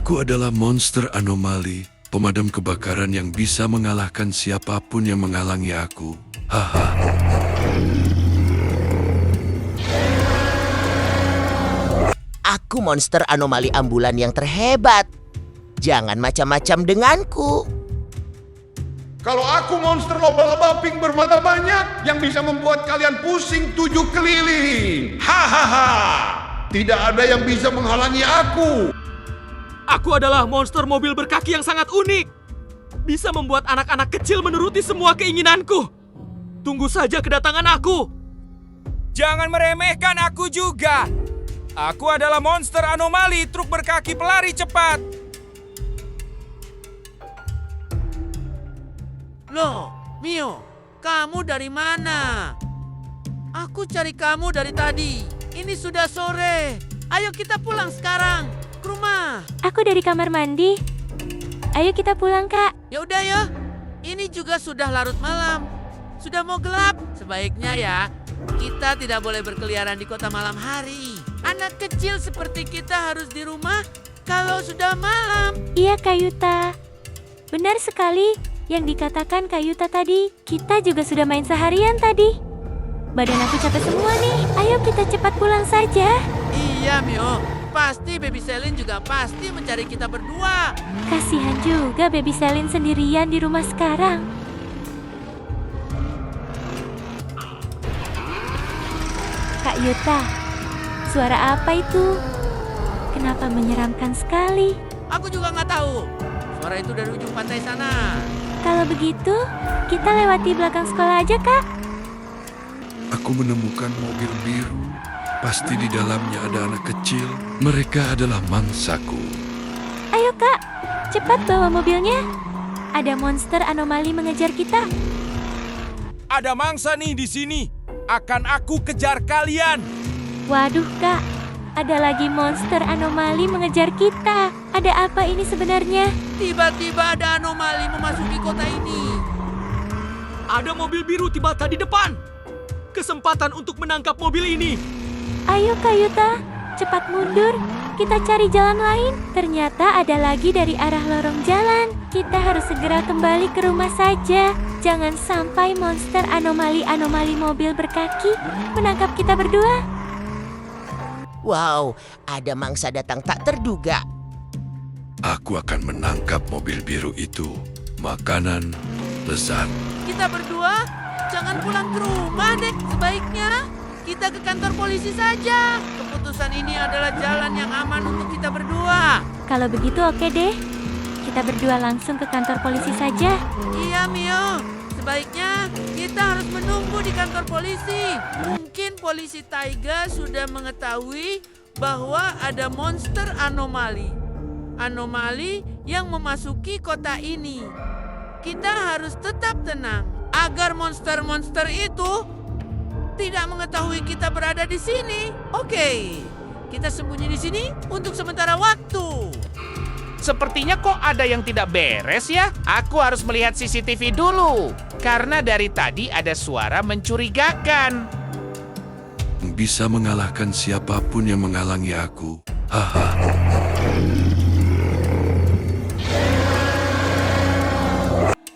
Aku adalah monster anomali, pemadam kebakaran yang bisa mengalahkan siapapun yang menghalangi aku. Haha. Aku monster anomali ambulan yang terhebat. Jangan macam-macam denganku. Kalau aku monster lomba-lomba pink bermata banyak yang bisa membuat kalian pusing 7 keliling. Hahaha. Tidak ada yang bisa menghalangi aku. Aku adalah monster mobil berkaki yang sangat unik. Bisa membuat anak-anak kecil menuruti semua keinginanku. Tunggu saja kedatangan aku. Jangan meremehkan aku juga. Aku adalah monster anomali truk berkaki pelari cepat. Loh, Mio, kamu dari mana? Aku cari kamu dari tadi. Ini sudah sore. Ayo kita pulang sekarang ke rumah. Aku dari kamar mandi. Ayo kita pulang, Kak. Ya udah ya. Ini juga sudah larut malam. Sudah mau gelap. Sebaiknya ya, kita tidak boleh berkeliaran di kota malam hari. Anak kecil seperti kita harus di rumah kalau sudah malam. Iya, Kak Yuta. Benar sekali yang dikatakan Kak Yuta tadi. Kita juga sudah main seharian tadi. Badan aku capek semua nih. Ayo kita cepat pulang saja. Iya, Mio. Pasti Baby Selin juga pasti mencari kita berdua. Kasihan juga Baby Selin sendirian di rumah sekarang. Kak Yuta, suara apa itu? Kenapa menyeramkan sekali? Aku juga nggak tahu. Suara itu dari ujung pantai sana. Kalau begitu, kita lewati belakang sekolah aja, Kak. Aku menemukan mobil biru. Pasti di dalamnya ada anak kecil. Mereka adalah mangsaku. Ayo, Kak. Cepat bawa mobilnya. Ada monster anomali mengejar kita. Ada mangsa nih di sini. Akan aku kejar kalian. Waduh, Kak. Ada lagi monster anomali mengejar kita. Ada apa ini sebenarnya? Tiba-tiba ada anomali memasuki kota ini. Ada mobil biru tiba-tiba di depan. Kesempatan untuk menangkap mobil ini. Ayo, Kak Yuta. Cepat mundur. Kita cari jalan lain. Ternyata ada lagi dari arah lorong jalan. Kita harus segera kembali ke rumah saja. Jangan sampai monster anomali mobil berkaki menangkap kita berdua. Wow, ada mangsa datang tak terduga. Aku akan menangkap mobil biru itu. Makanan lezat. Kita berdua jangan pulang ke rumah deh. Sebaiknya kita ke kantor polisi saja. Keputusan ini adalah jalan yang aman untuk kita berdua. Kalau begitu oke deh. Kita berdua langsung ke kantor polisi saja. Iya, Mio. Sebaiknya kita harus menunggu di kantor polisi. Mungkin polisi Taiga sudah mengetahui bahwa ada monster anomali. Anomali yang memasuki kota ini. Kita harus tetap tenang agar monster-monster itu tidak mengetahui kita berada di sini. Oke, kita sembunyi di sini untuk sementara waktu. Sepertinya kok ada yang tidak beres ya? Aku harus melihat CCTV dulu. Karena dari tadi ada suara mencurigakan. Bisa mengalahkan siapapun yang menghalangi aku. Haha.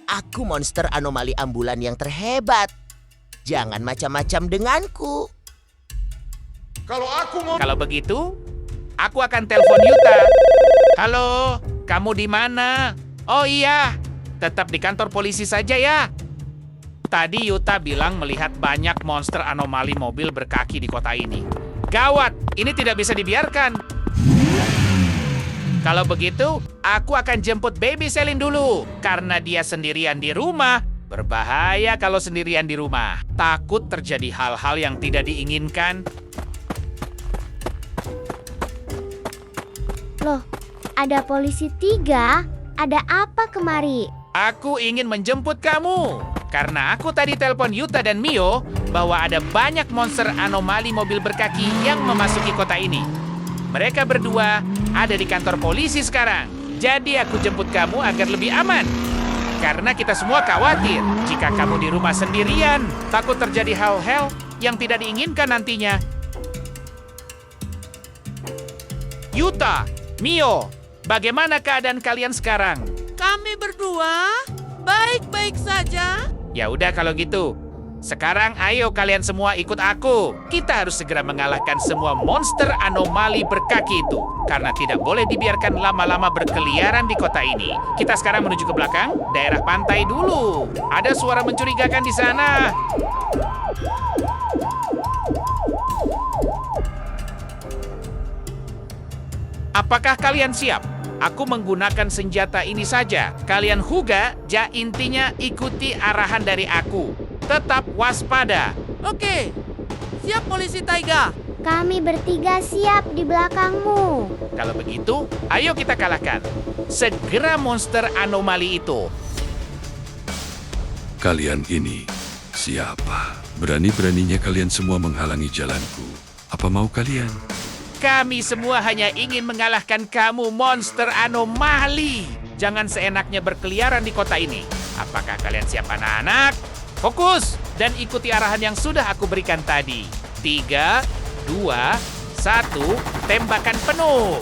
Aku monster anomali ambulan yang terhebat. Jangan macam-macam denganku. Kalau begitu, aku akan telepon Yuta. Halo, kamu di mana? Oh iya, tetap di kantor polisi saja ya. Tadi Yuta bilang melihat banyak monster anomali mobil berkaki di kota ini. Gawat, ini tidak bisa dibiarkan. Kalau begitu, aku akan jemput Baby Selin dulu. Karena dia sendirian di rumah, berbahaya kalau sendirian di rumah. Takut terjadi hal-hal yang tidak diinginkan. Loh, ada polisi 3? Ada apa kemari? Aku ingin menjemput kamu. Karena aku tadi telepon Yuta dan Mio bahwa ada banyak monster anomali mobil berkaki yang memasuki kota ini. Mereka berdua ada di kantor polisi sekarang. Jadi aku jemput kamu agar lebih aman. Karena kita semua khawatir jika kamu di rumah sendirian, takut terjadi hal-hal yang tidak diinginkan nantinya. Yuta, Mio, Bagaimana keadaan kalian sekarang? Kami berdua baik-baik saja. Ya udah kalau gitu. Sekarang ayo kalian semua ikut aku. Kita harus segera mengalahkan semua monster anomali berkaki itu. Karena tidak boleh dibiarkan lama-lama berkeliaran di kota ini. Kita sekarang menuju ke belakang, daerah pantai dulu. Ada suara mencurigakan di sana. Apakah kalian siap? Aku menggunakan senjata ini saja. Kalian Huga, intinya ikuti arahan dari aku. Tetap waspada. Oke, siap polisi Taiga. Kami bertiga siap di belakangmu. Kalau begitu, ayo kita kalahkan. Segera monster anomali itu. Kalian ini siapa? Berani-beraninya kalian semua menghalangi jalanku. Apa mau kalian? Kami semua hanya ingin mengalahkan kamu, monster anomali. Jangan seenaknya berkeliaran di kota ini. Apakah kalian siap anak-anak? Fokus dan ikuti arahan yang sudah aku berikan tadi. 3, 2, 1, tembakan penuh.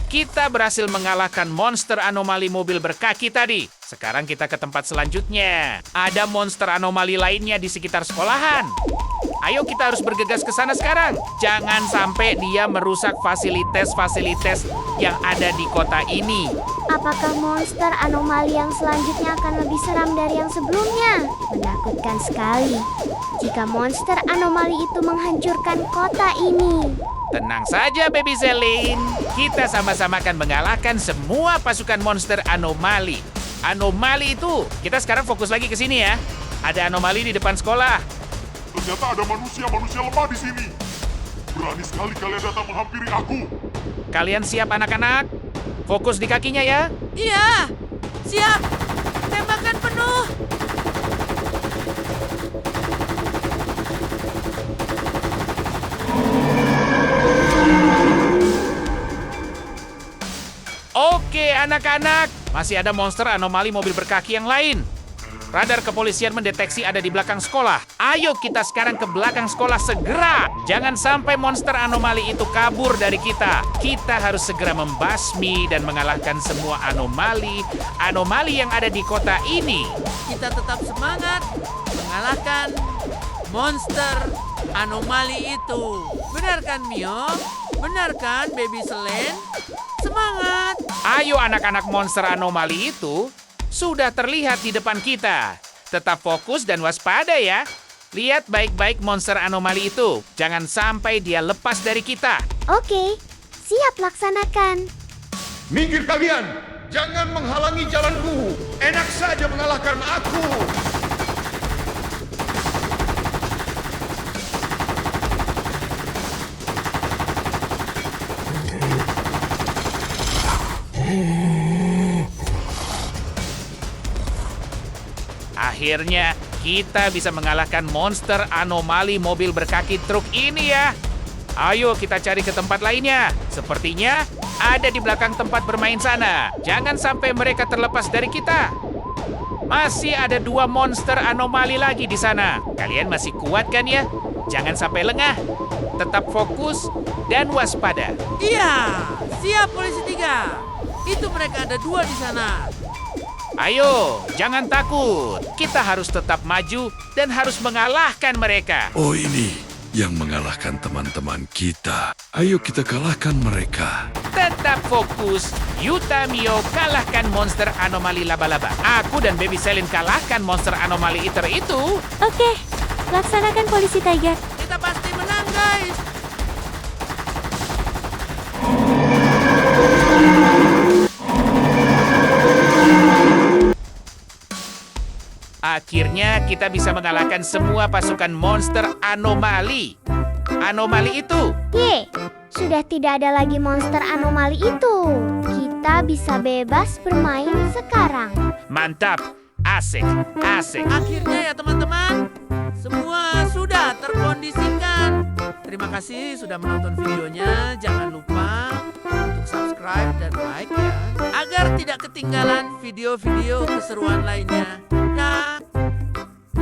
Kita berhasil mengalahkan monster anomali mobil berkaki tadi. Sekarang kita ke tempat selanjutnya. Ada monster anomali lainnya di sekitar sekolahan. Ayo kita harus bergegas ke sana sekarang. Jangan sampai dia merusak fasilitas-fasilitas yang ada di kota ini. Apakah monster anomali yang selanjutnya akan lebih seram dari yang sebelumnya? Menakutkan sekali. Jika monster anomali itu menghancurkan kota ini. Tenang saja, Baby Zelin. Kita sama-sama akan mengalahkan semua pasukan monster anomali. Anomali itu, kita sekarang fokus lagi ke sini ya. Ada anomali di depan sekolah. Ternyata ada manusia lemah di sini. Berani sekali kalian datang menghampiri aku. Kalian siap anak-anak? Fokus di kakinya ya. Iya, siap. Tembakan penuh. Oke anak-anak, masih ada monster anomali mobil berkaki yang lain. Radar kepolisian mendeteksi ada di belakang sekolah. Ayo kita sekarang ke belakang sekolah segera. Jangan sampai monster anomali itu kabur dari kita. Kita harus segera membasmi dan mengalahkan semua anomali yang ada di kota ini. Kita tetap semangat mengalahkan monster anomali itu. Benar kan, Mio? Benar kan, Baby Selen? Semangat! Ayo anak-anak monster anomali itu sudah terlihat di depan kita. Tetap fokus dan waspada ya. Lihat baik-baik monster anomali itu. Jangan sampai dia lepas dari kita. Oke, siap laksanakan. Minggir kalian! Jangan menghalangi jalanku! Enak saja mengalahkan aku! Akhirnya kita bisa mengalahkan monster anomali mobil berkaki truk ini ya. Ayo kita cari ke tempat lainnya. Sepertinya ada di belakang tempat bermain sana. Jangan sampai mereka terlepas dari kita. Masih ada 2 monster anomali lagi di sana. Kalian masih kuat kan ya? Jangan sampai lengah. Tetap fokus dan waspada. Iya, siap polisi 3. Itu mereka ada 2 di sana. Ayo, jangan takut. Kita harus tetap maju dan harus mengalahkan mereka. Oh, ini yang mengalahkan teman-teman kita. Ayo kita kalahkan mereka. Tetap fokus. Yuta Mio kalahkan monster anomali laba-laba. Aku dan Baby Selin kalahkan monster anomali iter itu. Oke, laksanakan polisi Tiger. Kita pasti menang, guys. Akhirnya kita bisa mengalahkan semua pasukan monster anomali. Anomali itu. Ye, sudah tidak ada lagi monster anomali itu. Kita bisa bebas bermain sekarang. Mantap. Asik, asik. Akhirnya ya teman-teman, semua sudah terkondisikan. Terima kasih sudah menonton videonya. Jangan lupa untuk subscribe dan like ya, agar tidak ketinggalan video-video keseruan lainnya. Dadah.